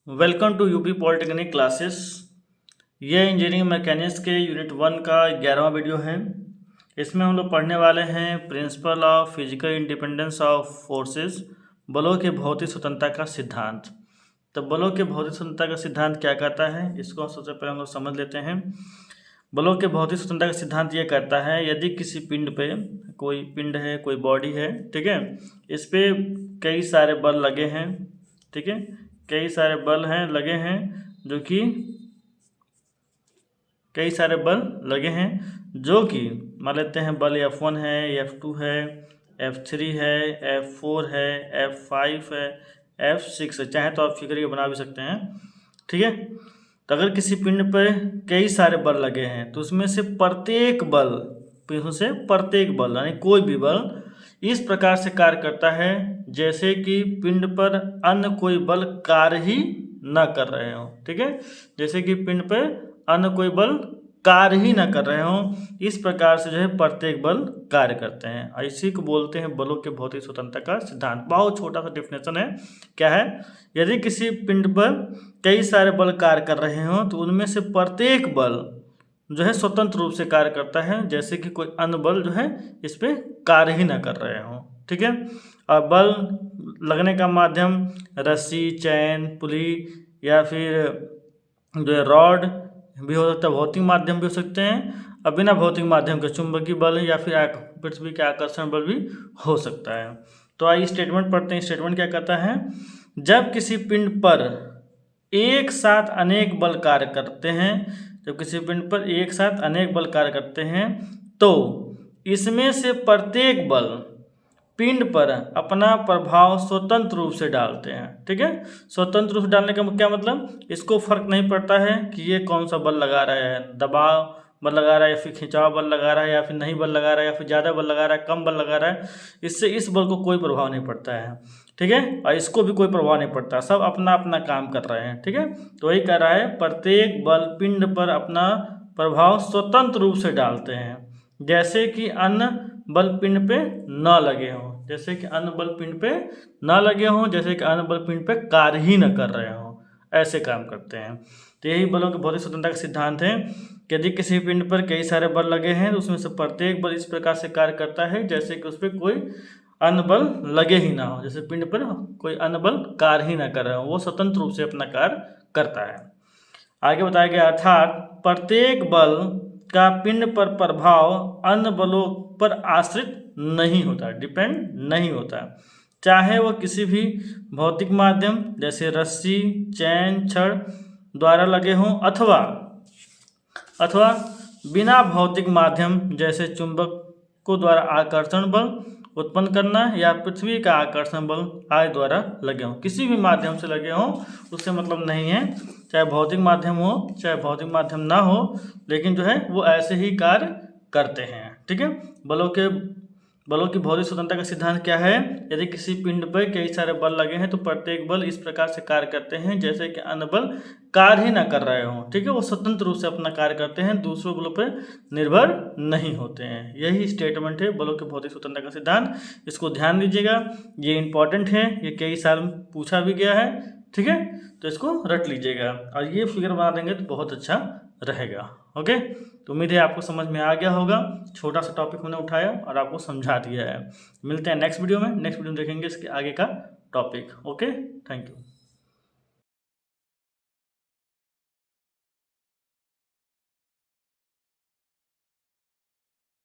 Welcome to UP polytechnic classes. ये engineering mechanics के unit 1 का 11वां वीडियो है। इसमें हम लोग पढ़ने वाले हैं principle of physical independence of forces, बलों के भौतिक स्वतंत्रता का सिद्धांत। तो बलों के भौतिक स्वतंत्रता का सिद्धांत क्या कहता है, इसको सबसे पहले हम लोग समझ लेते हैं। बलों के भौतिक स्वतंत्रता का सिद्धांत ये कहता है, यदि किसी पिंड पे, कोई पिंड है, कोई बॉडी है, ठीक है, इस पे कई सारे बल लगे हैं, ठीक है, कई सारे बल हैं लगे हैं, जो कि कई सारे बल लगे हैं जो कि मान लेते हैं बल F1 है, F2 है, F3 है, F4 है, F5 है, F6 है। चाहे तो आप फिगर ये बना भी सकते हैं, ठीक है। तो अगर किसी पिंड पर कई सारे बल लगे हैं तो उसमें से प्रत्येक बल यानी कोई भी बल इस प्रकार से कार्य करता है जैसे कि पिंड पर अन्य कोई बल कार्य ही न कर रहे हो, ठीक है, जैसे कि पिंड पर अन्य कोई बल कार्य ही न कर रहे हो, इस प्रकार से जो है प्रत्येक बल कार्य करते हैं। इसी को बोलते हैं बलों के भौतिक स्वतंत्रता का सिद्धांत। बहुत छोटा सा डेफिनेशन है। क्या है, यदि किसी पिंड पर कई सारे बल कार्य कर रहे हो तो उनमें से प्रत्येक बल जो है स्वतंत्र रूप से कार्य करता है जैसे कि कोई अन्य बल जो है इस पर कार्य ही न कर रहे हो, ठीक है। और बल लगने का माध्यम रस्सी, चैन, पुली या फिर जो है रॉड भी हो सकता है, भौतिक माध्यम भी हो सकते हैं, और बिना भौतिक माध्यम के चुंबकीय बल या फिर पृथ्वी के आकर्षण बल भी हो सकता है। तो आइए स्टेटमेंट पढ़ते हैं। स्टेटमेंट क्या कहता है, जब किसी पिंड पर एक साथ अनेक बल कार्य करते हैं, जब किसी पिंड पर एक साथ अनेक बल कार्य करते हैं तो इसमें से प्रत्येक बल पिंड पर अपना प्रभाव स्वतंत्र रूप से डालते हैं, ठीक है। स्वतंत्र रूप से डालने का क्या मतलब, इसको फर्क नहीं पड़ता है कि ये कौन सा बल लगा रहा है, दबाव बल लगा रहा है या फिर खिंचाव बल लगा रहा है या फिर नहीं बल लगा रहा है या फिर ज़्यादा बल लगा रहा है, कम बल लगा रहा है, इससे इस बल को कोई प्रभाव नहीं पड़ता है, ठीक है, और इसको भी कोई प्रभाव नहीं पड़ता, सब अपना अपना काम कर रहे हैं, ठीक है। तो वही कह रहा है, प्रत्येक बल पिंड पर अपना प्रभाव स्वतंत्र रूप से डालते हैं जैसे कि अन्य बल पिंड पे न लगे हों, जैसे कि अन्य बल पिंड पे न लगे हों, जैसे कि अन्य बल पिंड पे कार्य ही न कर रहे हों, ऐसे काम करते हैं। तो यही बलों के भौतिक स्वतंत्रता का सिद्धांत है कि यदि किसी पिंड पर कई सारे बल लगे हैं तो उसमें से प्रत्येक बल इस प्रकार से कार्य करता है जैसे कि उस पर कोई अन्य बल लगे ही ना हो, जैसे पिंड पर कोई अन्य बल कार्य ही ना कर रहे हो, वो स्वतंत्र रूप से अपना कार्य करता है। आगे बताया गया, अर्थात प्रत्येक बल का पिंड पर प्रभाव अन्य बलों पर आश्रित नहीं होता, डिपेंड नहीं होता, चाहे वह किसी भी भौतिक माध्यम जैसे रस्सी, चैन, छड़ द्वारा लगे हों अथवा बिना भौतिक माध्यम जैसे चुंबकों द्वारा आकर्षण बल उत्पन्न करना या पृथ्वी का आकर्षण बल आदि द्वारा लगे हों। किसी भी माध्यम से लगे हों उससे मतलब नहीं है, चाहे भौतिक माध्यम हो चाहे भौतिक माध्यम ना हो, लेकिन जो है वो ऐसे ही कार्य करते हैं, ठीक है। बलों की भौतिक स्वतंत्रता का सिद्धांत क्या है, यदि किसी पिंड पर कई सारे बल लगे हैं तो प्रत्येक बल इस प्रकार से कार्य करते हैं जैसे कि अन्य बल कार्य ही ना कर रहे हों, ठीक है, वो स्वतंत्र रूप से अपना कार्य करते हैं, दूसरों बलों पर निर्भर नहीं होते हैं। यही स्टेटमेंट है बलों के भौतिक स्वतंत्रता का सिद्धांत। इसको ध्यान दीजिएगा, ये इंपॉर्टेंट है, ये कई साल पूछा भी गया है, ठीक है, तो इसको रट लीजिएगा और ये फिगर बना देंगे तो बहुत अच्छा रहेगा। ओके, तो उम्मीद है आपको समझ में आ गया होगा। छोटा सा टॉपिक मैंने उठाया और आपको समझा दिया है। मिलते हैं नेक्स्ट वीडियो में। नेक्स्ट वीडियो में देखेंगे इसके आगे का टॉपिक। Okay, thank you.